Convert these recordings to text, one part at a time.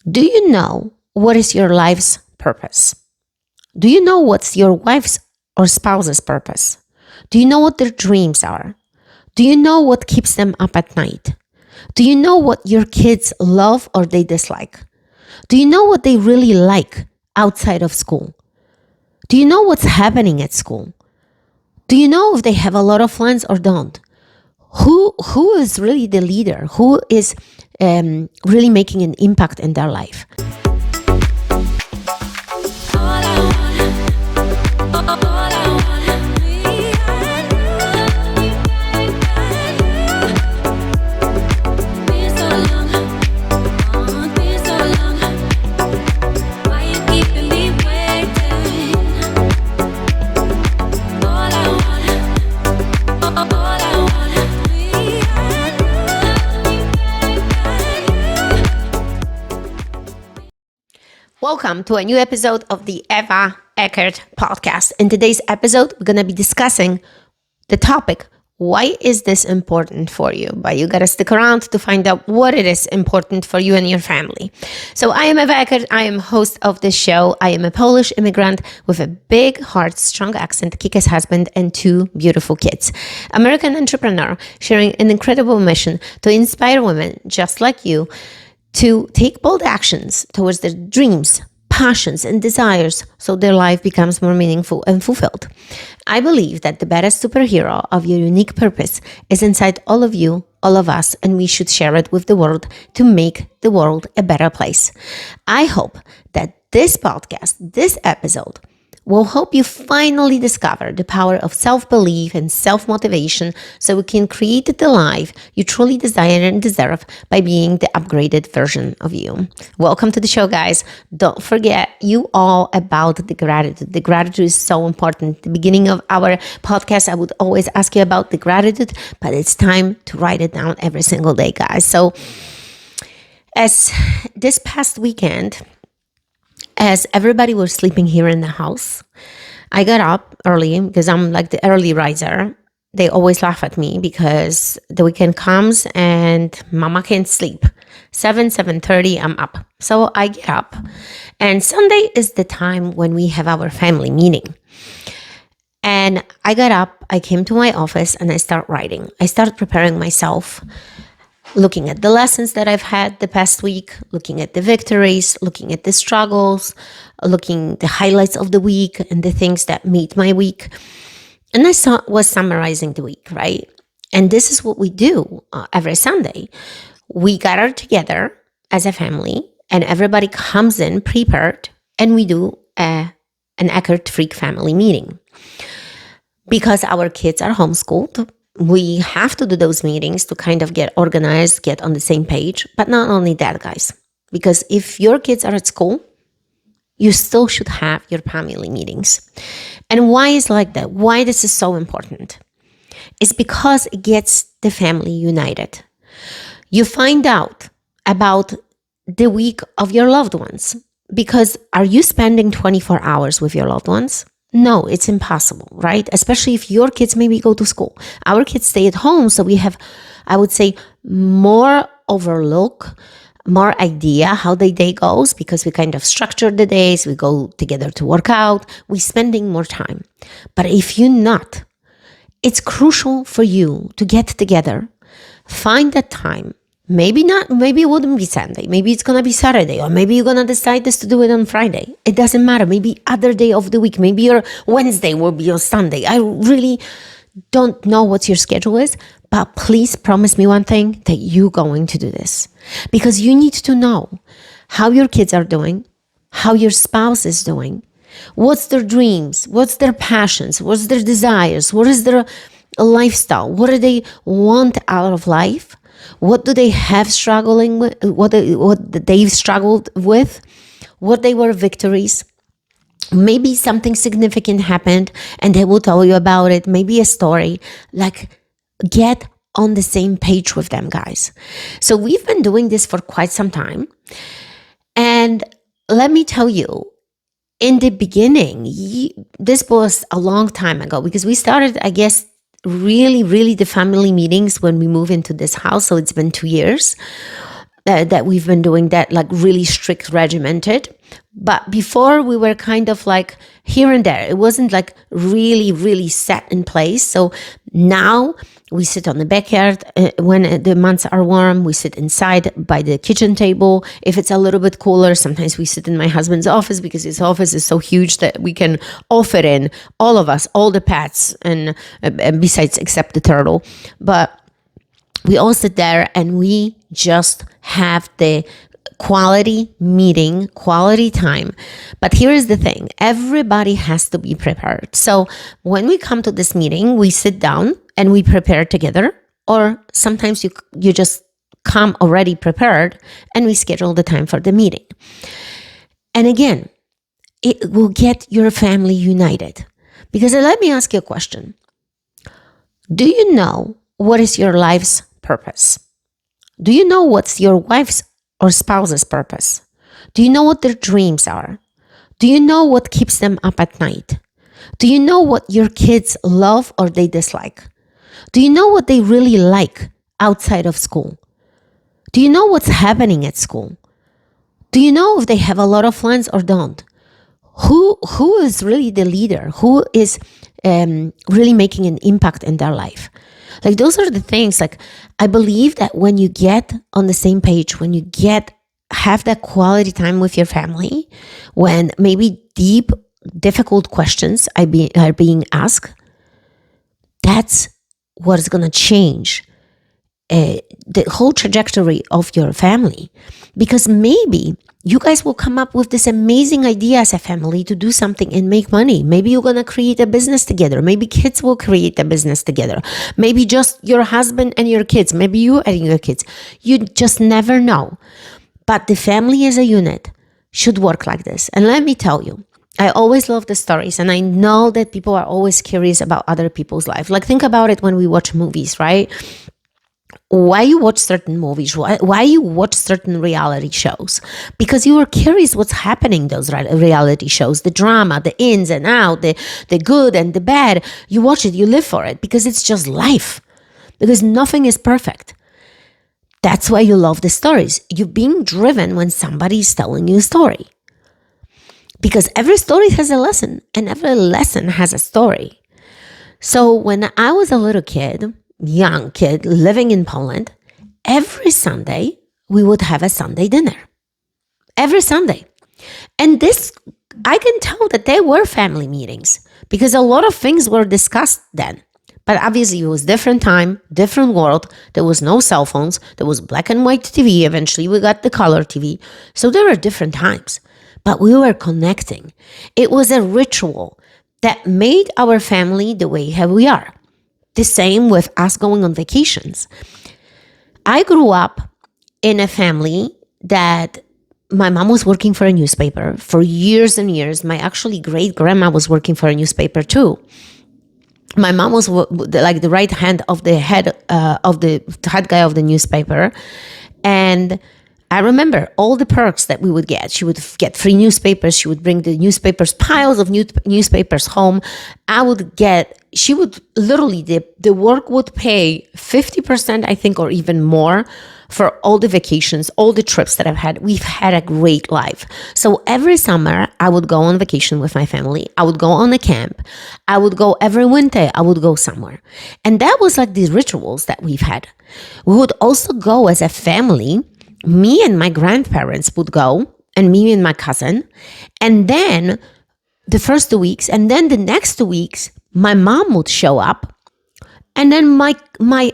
Do you know what is your life's purpose? Do you know what's your wife's or spouse's purpose? Do you know what their dreams are? Do you know what keeps them up at night? Do you know what your kids love or they dislike? Do you know what they really like outside of school? Do you know what's happening at school? Do you know if they have a lot of friends or don't? Who is really the leader? Who is really making an impact in their life? Welcome to a new episode of the Eckert podcast. In today's episode, we're going to be discussing the topic, why is this important for you? But you got to stick around to find out what it is important for you and your family. So I am Eckert. I am host of this show. I am a Polish immigrant with a big heart, strong accent, kick-ass husband, and 2 beautiful kids. American entrepreneur sharing an incredible mission to inspire women just like you to take bold actions towards their dreams, passions, and desires so their life becomes more meaningful and fulfilled. I believe that the best superhero of your unique purpose is inside all of you, all of us, and we should share it with the world to make the world a better place. I hope that this podcast, this episode, will help you finally discover the power of self-belief and self-motivation so we can create the life you truly desire and deserve by being the upgraded version of you. Welcome to the show, guys. Don't forget you all about the gratitude. The gratitude is so important. At the beginning of our podcast, I would always ask you about the gratitude, but it's time to write it down every single day, guys. So as this past weekend, as everybody was sleeping here in the house, I got up early because I'm like the early riser. They always laugh at me because the weekend comes and mama can't sleep. 7:30, I'm up. So I get up. And Sunday is the time when we have our family meeting. And I got up, I came to my office and I start writing. I start preparing myself, looking at the lessons that I've had the past week, looking at the victories, looking at the struggles, looking the highlights of the week and the things that made my week. And I was summarizing the week, right? And this is what we do every Sunday. We gather together as a family and everybody comes in prepared and we do an Eckert Freak family meeting. Because our kids are homeschooled, we have to do those meetings to kind of get organized, get on the same page. But not only that, guys, because if your kids are at school, you still should have your family meetings. And why is like that? Why this is so important? It's because it gets the family united. You find out about the week of your loved ones. Because are you spending 24 hours with your loved ones? No, it's impossible, right? Especially if your kids maybe go to school. Our kids stay at home, so we have, I would say, more overlook, more idea how the day goes because we kind of structure the days, we go together to work out, we're spending more time. But if you're not, it's crucial for you to get together, find that time. Maybe it wouldn't be Sunday. Maybe it's going to be Saturday, or maybe you're going to decide this to do it on Friday. It doesn't matter. Maybe other day of the week. Maybe your Wednesday will be your Sunday. I really don't know what your schedule is, but please promise me one thing, that you're going to do this. Because you need to know how your kids are doing, how your spouse is doing, what's their dreams, what's their passions, what's their desires, what is their lifestyle, what do they want out of life. What do they have struggling with? What they've struggled with? What they were victories? Maybe something significant happened and they will tell you about it. Maybe a story. Like, get on the same page with them, guys. So we've been doing this for quite some time. And let me tell you, in the beginning, this was a long time ago because we started, I guess, really the family meetings when we moved into this house. So it's been 2 years. that we've been doing that like really strict regimented. But before we were kind of like here and there. It wasn't like really, really set in place. So now we sit on the backyard when the months are warm. We sit inside by the kitchen table. If it's a little bit cooler, sometimes we sit in my husband's office because his office is so huge that we can all fit in, all of us, all the pets, and besides except the turtle. But we all sit there and we just have the quality meeting, quality time. But here is the thing. Everybody has to be prepared. So when we come to this meeting, we sit down and we prepare together. Or sometimes you just come already prepared and we schedule the time for the meeting. And again, it will get your family united. Because let me ask you a question. Do you know what is your life's purpose? Do you know what's your wife's or spouse's purpose? Do you know what their dreams are? Do you know what keeps them up at night? Do you know what your kids love or they dislike? Do you know what they really like outside of school? Do you know what's happening at school? Do you know if they have a lot of friends or don't? Who is really the leader? Who is really making an impact in their life? Like those are the things, like I believe that when you get on the same page, when you have that quality time with your family, when maybe deep, difficult questions are being asked, that's what is going to change the whole trajectory of your family. Because maybe you guys will come up with this amazing idea as a family to do something and make money. Maybe you're going to create a business together. Maybe kids will create a business together. Maybe just your husband and your kids. Maybe you and your kids. You just never know. But the family as a unit should work like this. And let me tell you, I always love the stories, and I know that people are always curious about other people's life. Like think about it when we watch movies, right? Why you watch certain movies, why you watch certain reality shows? Because you are curious what's happening in those reality shows, the drama, the ins and out, the good and the bad. You watch it, you live for it because it's just life. Because nothing is perfect. That's why you love the stories. You're being driven when somebody is telling you a story. Because every story has a lesson and every lesson has a story. So when I was a little kid, young kid living in Poland, every Sunday we would have a Sunday dinner. Every Sunday. And this, I can tell that they were family meetings because a lot of things were discussed then. But obviously it was different time, different world. There was no cell phones. There was black and white TV. Eventually we got the color TV. So there were different times. But we were connecting. It was a ritual that made our family the way we are. The same with us going on vacations. I grew up in a family that my mom was working for a newspaper for years and years. My actually great-grandma was working for a newspaper too. My mom was like the right hand of the head guy of the newspaper. And I remember all the perks that we would get. She would get free newspapers. She would bring the newspapers, piles of newspapers home. She would literally, the work would pay 50%, I think, or even more for all the vacations, all the trips that I've had. We've had a great life. So every summer, I would go on vacation with my family. I would go on a camp. I would go every winter. I would go somewhere. And that was like these rituals that we've had. We would also go as a family. Me and my grandparents would go, and me and my cousin. And then the first 2 weeks, and then the next 2 weeks, my mom would show up, and then my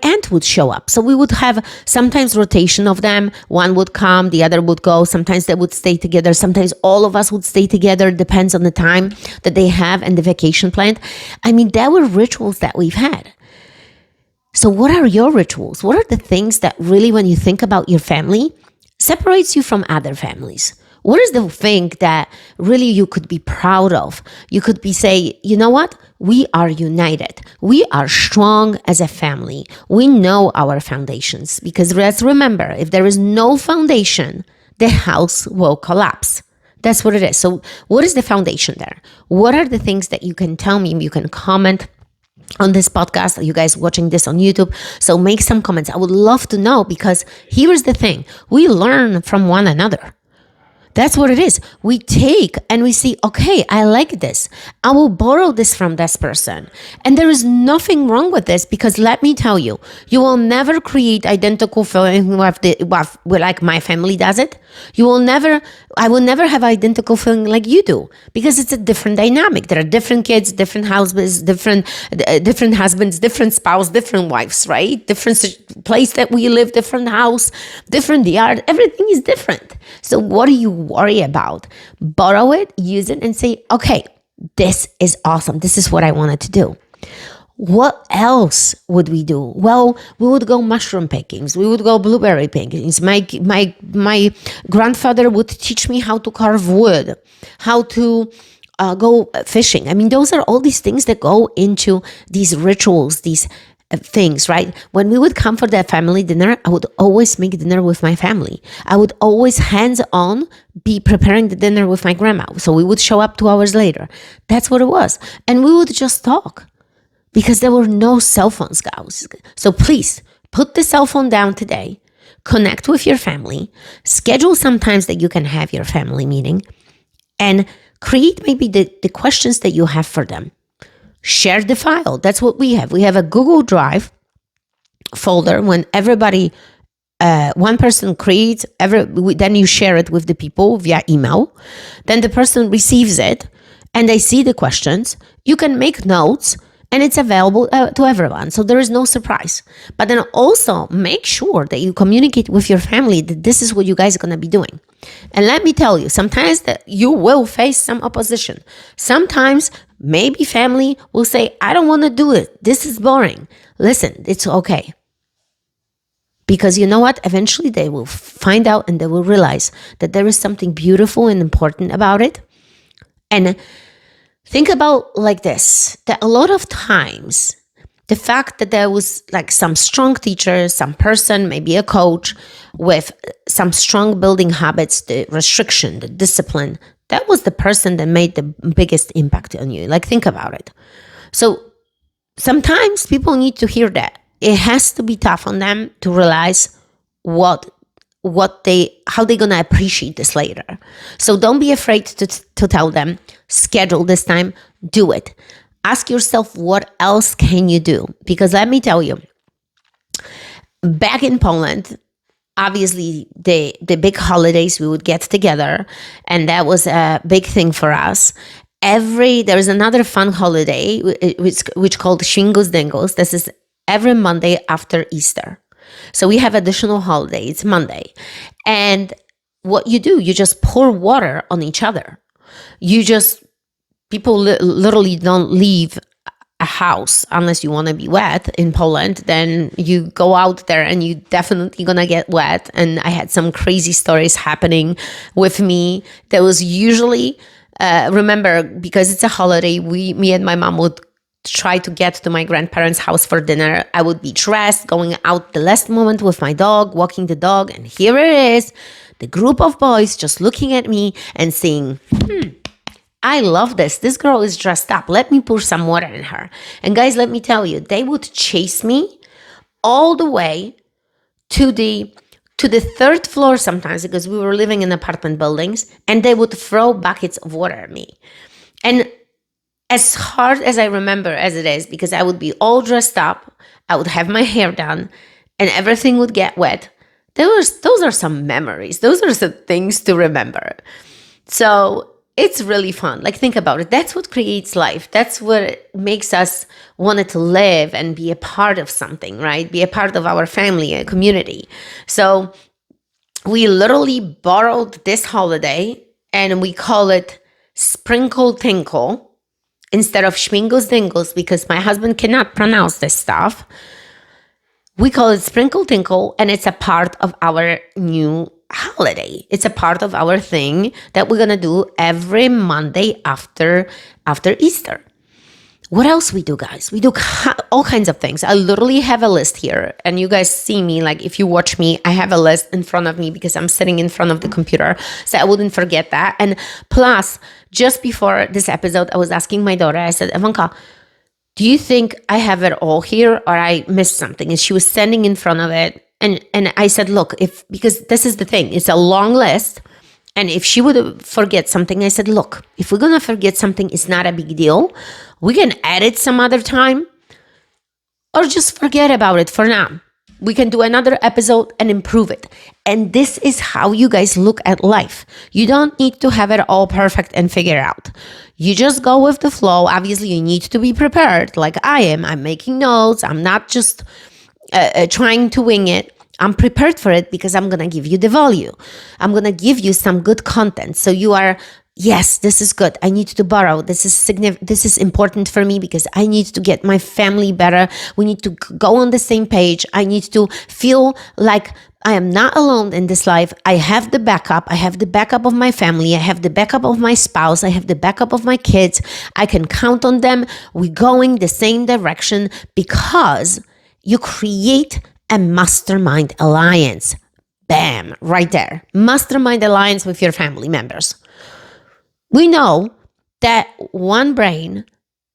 aunt would show up. So we would have sometimes rotation of them. One would come, the other would go. Sometimes they would stay together. Sometimes all of us would stay together. Depends on the time that they have and the vacation planned. I mean, there were rituals that we've had. So what are your rituals? What are the things that really, when you think about your family, separates you from other families? What is the thing that really you could be proud of? You could say, you know what? We are united. We are strong as a family. We know our foundations. Because let's remember, if there is no foundation, the house will collapse. That's what it is. So what is the foundation there? What are the things that you can tell me? You can comment on this podcast, you guys watching this on YouTube. So make some comments. I would love to know, because here's the thing. We learn from one another. That's what it is. We take and we see, okay, I like this. I will borrow this from this person. And there is nothing wrong with this, because let me tell you, you will never create identical feeling with like my family does it. I will never have identical feeling like you do, because it's a different dynamic. There are different kids, different husbands, different spouse, different wives, right? Different place that we live, different house, different yard. Everything is different. So what do you worry about? Borrow it, use it, and say, okay, this is awesome. This is what I wanted to do. What else would we do? Well, we would go mushroom pickings. We would go blueberry pickings. My grandfather would teach me how to carve wood, how to go fishing. I mean, those are all these things that go into these rituals, these things, right? When we would come for that family dinner, I would always make dinner with my family. I would always hands-on be preparing the dinner with my grandma. So we would show up 2 hours later. That's what it was. And we would just talk, because there were no cell phones, guys. So please put the cell phone down today, connect with your family, schedule some times that you can have your family meeting, and create maybe the questions that you have for them. Share the file. That's what we have. We have a Google Drive folder. When everybody, one person creates, then you share it with the people via email. Then the person receives it and they see the questions. You can make notes and it's available to everyone. So there is no surprise. But then also make sure that you communicate with your family that this is what you guys are going to be doing. And let me tell you, sometimes that you will face some opposition. Sometimes maybe family will say, I don't want to do it. This is boring. Listen, it's okay. Because you know what? Eventually they will find out and they will realize that there is something beautiful and important about it. And think about like this, that a lot of times, the fact that there was like some strong teacher, some person, maybe a coach with some strong building habits, the restriction, the discipline, that was the person that made the biggest impact on you. Like, think about it. So sometimes people need to hear that. It has to be tough on them to realize how they're gonna appreciate this later. So don't be afraid to tell them, schedule this time, do it. Ask yourself, what else can you do? Because let me tell you, back in Poland, obviously the big holidays, we would get together, and that was a big thing for us. There is another fun holiday which called Shingles Dingles. This is every Monday after Easter. So we have additional holiday. It's Monday. And what you do, you just pour water on each other. People literally don't leave a house unless you want to be wet in Poland. Then you go out there and you definitely gonna get wet. And I had some crazy stories happening with me. There was usually, remember, because it's a holiday, me and my mom would try to get to my grandparents' house for dinner. I would be dressed, going out the last moment with my dog, walking the dog, and here it is, the group of boys just looking at me and saying, I love this. This girl is dressed up. Let me pour some water in her. And guys, let me tell you, they would chase me all the way to the 3rd floor sometimes, because we were living in apartment buildings, and they would throw buckets of water at me. And as hard as I remember as it is, because I would be all dressed up, I would have my hair done, and everything would get wet. Those are some memories. Those are some things to remember. So it's really fun. Like, think about it. That's what creates life. That's what makes us want to live and be a part of something, right? Be a part of our family, a community. So we literally borrowed this holiday and we call it Sprinkle Tinkle instead of Schmingles Dingles, because my husband cannot pronounce this stuff. We call it Sprinkle Tinkle, and it's a part of our new holiday. It's a part of our thing that we're gonna do every Monday after Easter. What else we do, guys? We do all kinds of things. I literally have a list here, and you guys see me, like, if you watch me, I have a list in front of me because I'm sitting in front of the computer, so I wouldn't forget that. And plus, just before this episode, I was asking my daughter, I said, Ivanka, Do you think I have it all here or I missed something? And she was standing in front of it. And I said, look, because this is the thing, it's a long list. And if she would forget something, I said, look, if we're going to forget something, it's not a big deal. We can add it some other time or just forget about it for now. We can do another episode and improve it. And this is how you guys look at life. You don't need to have it all perfect and figure out. You just go with the flow. Obviously, you need to be prepared like I am. I'm making notes. I'm not just trying to wing it. I'm prepared for it because I'm going to give you the value. I'm going to give you some good content. So you are, yes, this is good. I need to borrow. This is significant. This is important for me because I need to get my family better. We need to go on the same page. I need to feel like I am not alone in this life. I have the backup. I have the backup of my family. I have the backup of my spouse. I have the backup of my kids. I can count on them. We're going the same direction because you create a mastermind alliance. Bam, right there. Mastermind alliance with your family members. We know that one brain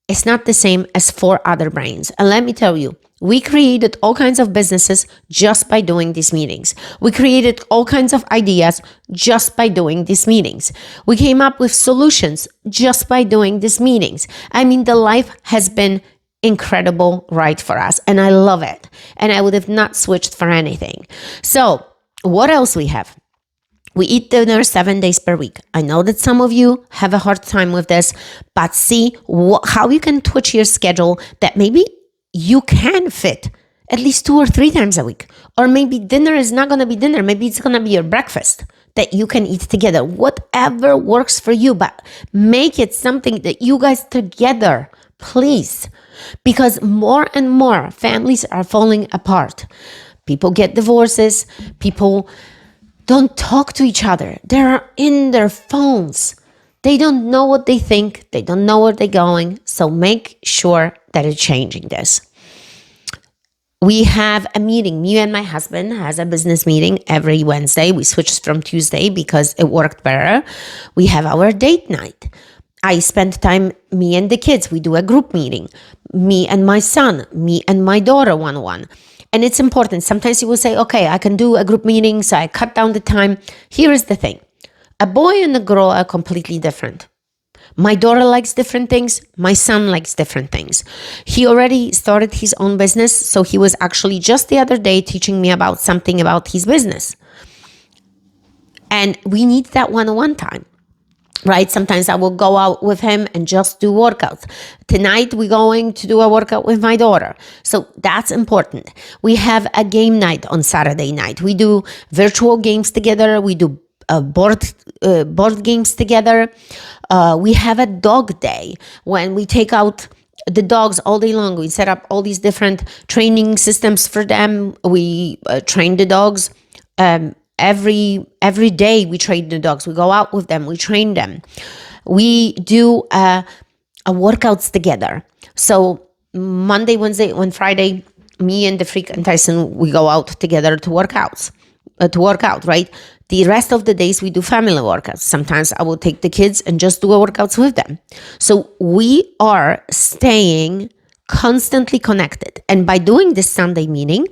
is not the same as 4 other brains. And let me tell you, we created all kinds of businesses just by doing these meetings. We created all kinds of ideas just by doing these meetings. We came up with solutions just by doing these meetings. I mean, the life has been incredible right for us, and I love it. And I would have not switched for anything. So what else we have? We eat dinner 7 days per week. I know that some of you have a hard time with this, but see how you can twitch your schedule that maybe you can fit at least 2 or 3 times a week. Or maybe dinner is not going to be dinner. Maybe it's going to be your breakfast that you can eat together. Whatever works for you, but make it something that you guys together, please. Because more and more families are falling apart. People get divorces. People don't talk to each other. They're in their phones. They don't know what they think. They don't know where they're going. So make sure that it's changing this. We have a meeting. Me and my husband has a business meeting every Wednesday. We switched from Tuesday because it worked better. We have our date night. I spend time, me and the kids. We do a group meeting. Me and my son, me and my daughter one-on-one. And it's important. Sometimes you will say, okay, I can do a group meeting, so I cut down the time. Here is the thing. A boy and a girl are completely different. My daughter likes different things. My son likes different things. He already started his own business, so he was actually just the other day teaching me about something about his business. And we need that one-on-one time. Right? Sometimes I will go out with him and just do workouts. Tonight, we're going to do a workout with my daughter. So that's important. We have a game night on Saturday night. We do virtual games together. We do board games together. We have a dog day when we take out the dogs all day long. We set up all these different training systems for them. We train the dogs. Every day we train the dogs. We go out with them. We train them. We do a workouts together. So Monday, Wednesday, and Friday, me and the Freak and Tyson, we go out together to work out, right? The rest of the days we do family workouts. Sometimes I will take the kids and just do workouts with them. So we are staying constantly connected. And by doing this Sunday meeting,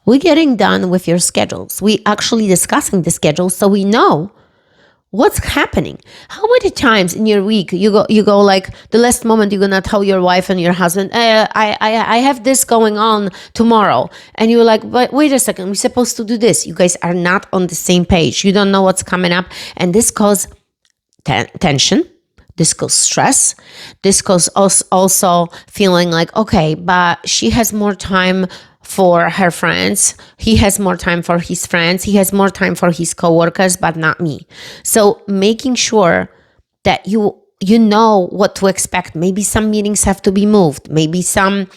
we're getting done with your schedules. We actually discussing the schedule so we know what's happening. How many times in your week you go like the last moment you're gonna tell your wife and your husband, I have this going on tomorrow, and you're like, but wait a second, we're supposed to do this. You guys are not on the same page. You don't know what's coming up, and this causes tension. This causes stress. This causes also feeling like, okay, but she has more time for her friends. He has more time for his friends. He has more time for his coworkers, but not me. So making sure that you know what to expect. Maybe some meetings have to be moved. Maybe some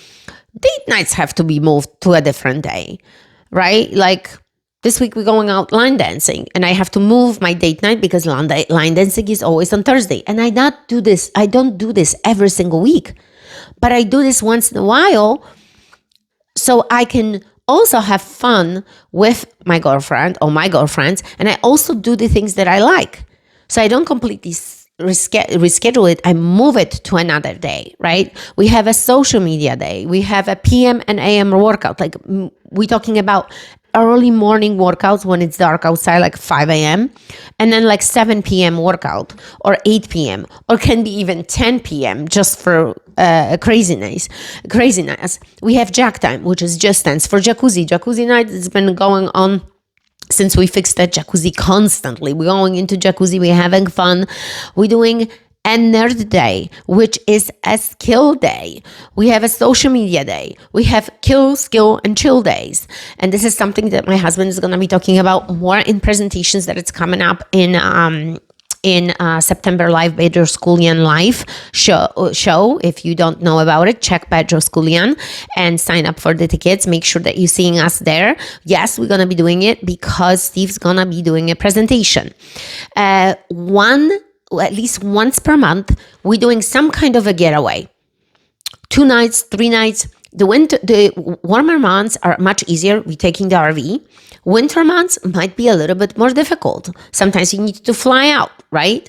date nights have to be moved to a different day, right? Like this week we're going out line dancing and I have to move my date night because line dancing is always on Thursday. And I don't do this every single week, but I do this once in a while so I can also have fun with my girlfriend or my girlfriends, and I also do the things that I like. So I don't completely reschedule it, I move it to another day, right? We have a social media day. We have a PM and AM workout. Like we're talking about early morning workouts when it's dark outside, like 5 a.m. and then like 7 p.m. workout or 8 p.m. or can be even 10 p.m. just for craziness. We have jack time, which is just stands for jacuzzi night. It's been going on since we fixed that jacuzzi constantly. We're going into jacuzzi, we're having fun. We're doing a nerd day, which is a skill day. We have a social media day. We have kill, skill, and chill days. And this is something that my husband is going to be talking about more in presentations that it's coming up in September live Pedro Sculian live show. If you don't know about it, check Pedro Sculian and sign up for the tickets. Make sure that you're seeing us there. Yes, we're going to be doing it because Steve's going to be doing a presentation. At least once per month, we're doing some kind of a getaway. 2 nights, 3 nights. The warmer months are much easier. We're taking the RV. Winter months might be a little bit more difficult. Sometimes you need to fly out, right?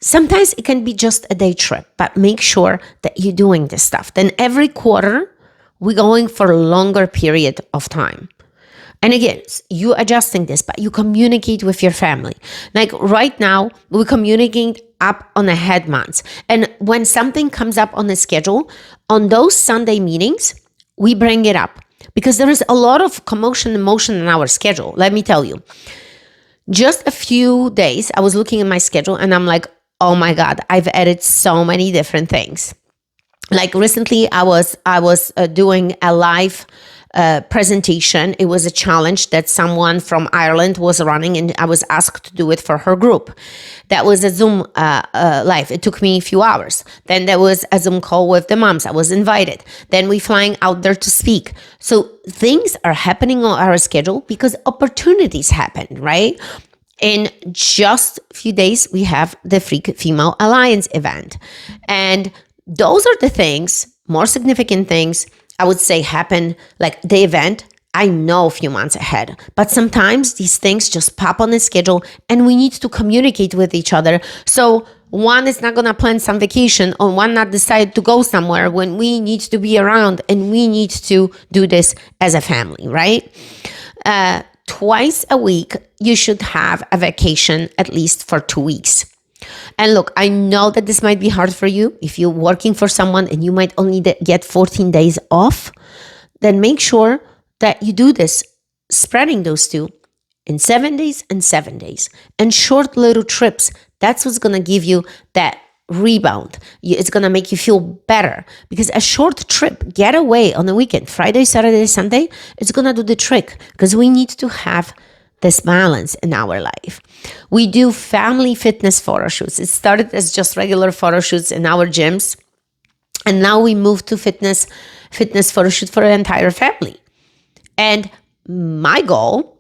Sometimes it can be just a day trip, but make sure that you're doing this stuff. Then every quarter, we're going for a longer period of time. And again, you adjusting this, but you communicate with your family. Like right now, we communicate up on ahead months. And when something comes up on the schedule, on those Sunday meetings, we bring it up because there is a lot of commotion and motion in our schedule. Let me tell you, just a few days, I was looking at my schedule and I'm like, oh my God, I've added so many different things. Like recently, I was doing a live presentation. It was a challenge that someone from Ireland was running, and I was asked to do it for her group. That was a Zoom live. It took me a few hours. Then there was a Zoom call with the moms. I was invited. Then we flying out there to speak. So things are happening on our schedule because opportunities happen, right? In just a few days, we have the Freak Female Alliance event. And those are the things, more significant things, I would say happen, like the event, I know a few months ahead. But sometimes these things just pop on the schedule and we need to communicate with each other. So one is not going to plan some vacation or one not decide to go somewhere when we need to be around and we need to do this as a family, right? Twice a week, you should have a vacation at least for 2 weeks. And look, I know that this might be hard for you. If you're working for someone and you might only get 14 days off, then make sure that you do this, spreading those two in 7 days and 7 days. And short little trips, that's what's going to give you that rebound. It's going to make you feel better because a short trip, get away on the weekend, Friday, Saturday, Sunday, it's going to do the trick because we need to have this balance in our life. We do family fitness photo shoots. It started as just regular photo shoots in our gyms. And now we moved to fitness photo shoot for the entire family. And my goal,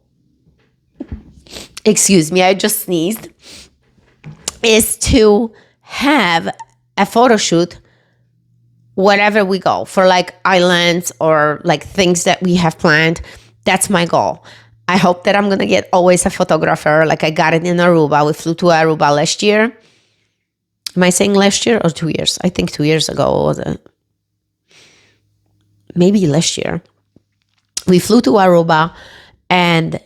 excuse me, I just sneezed, is to have a photo shoot wherever we go for like islands or like things that we have planned. That's my goal. I hope that I'm going to get always a photographer. Like I got it in Aruba. We flew to Aruba last year. Am I saying last year or 2 years? I think 2 years ago was it? Maybe last year. We flew to Aruba and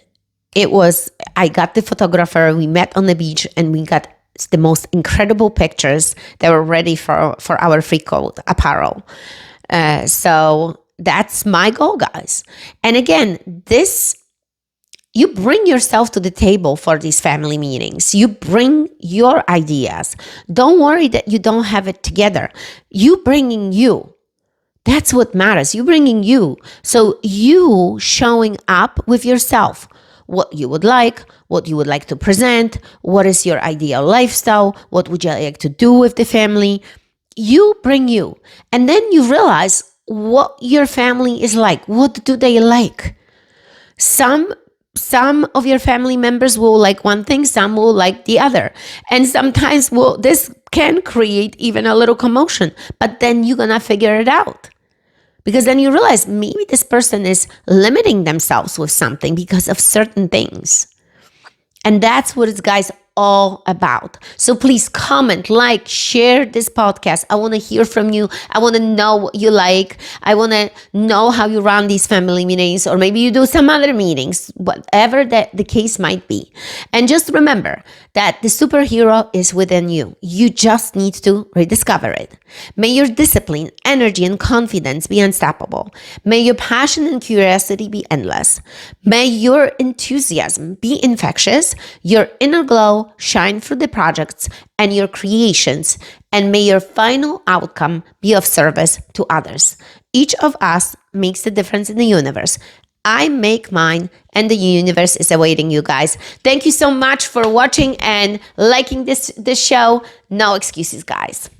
I got the photographer. We met on the beach and we got the most incredible pictures that were ready for our free code apparel. So that's my goal, guys. And again, you bring yourself to the table for these family meetings. You bring your ideas. Don't worry that you don't have it together. You bringing you. That's what matters. You bringing you. So you showing up with yourself. What you would like to present, what is your ideal lifestyle, what would you like to do with the family. You bring you. And then you realize what your family is like. What do they like? Some of your family members will like one thing, some will like the other. And sometimes this can create even a little commotion, but then you're going to figure it out. Because then you realize maybe this person is limiting themselves with something because of certain things. And that's what it's, guys, all about. So please comment, like, share this podcast. I want to hear from you. I want to know what you like. I want to know how you run these family meetings, or maybe you do some other meetings, whatever that the case might be. And just remember that the superhero is within you. You just need to rediscover it. May your discipline, energy, and confidence be unstoppable. May your passion and curiosity be endless. May your enthusiasm be infectious, your inner glow shine through the projects and your creations, and may your final outcome be of service to others. Each of us makes the difference in the universe. I make mine, and the universe is awaiting you guys. Thank you so much for watching and liking this show. No excuses, guys.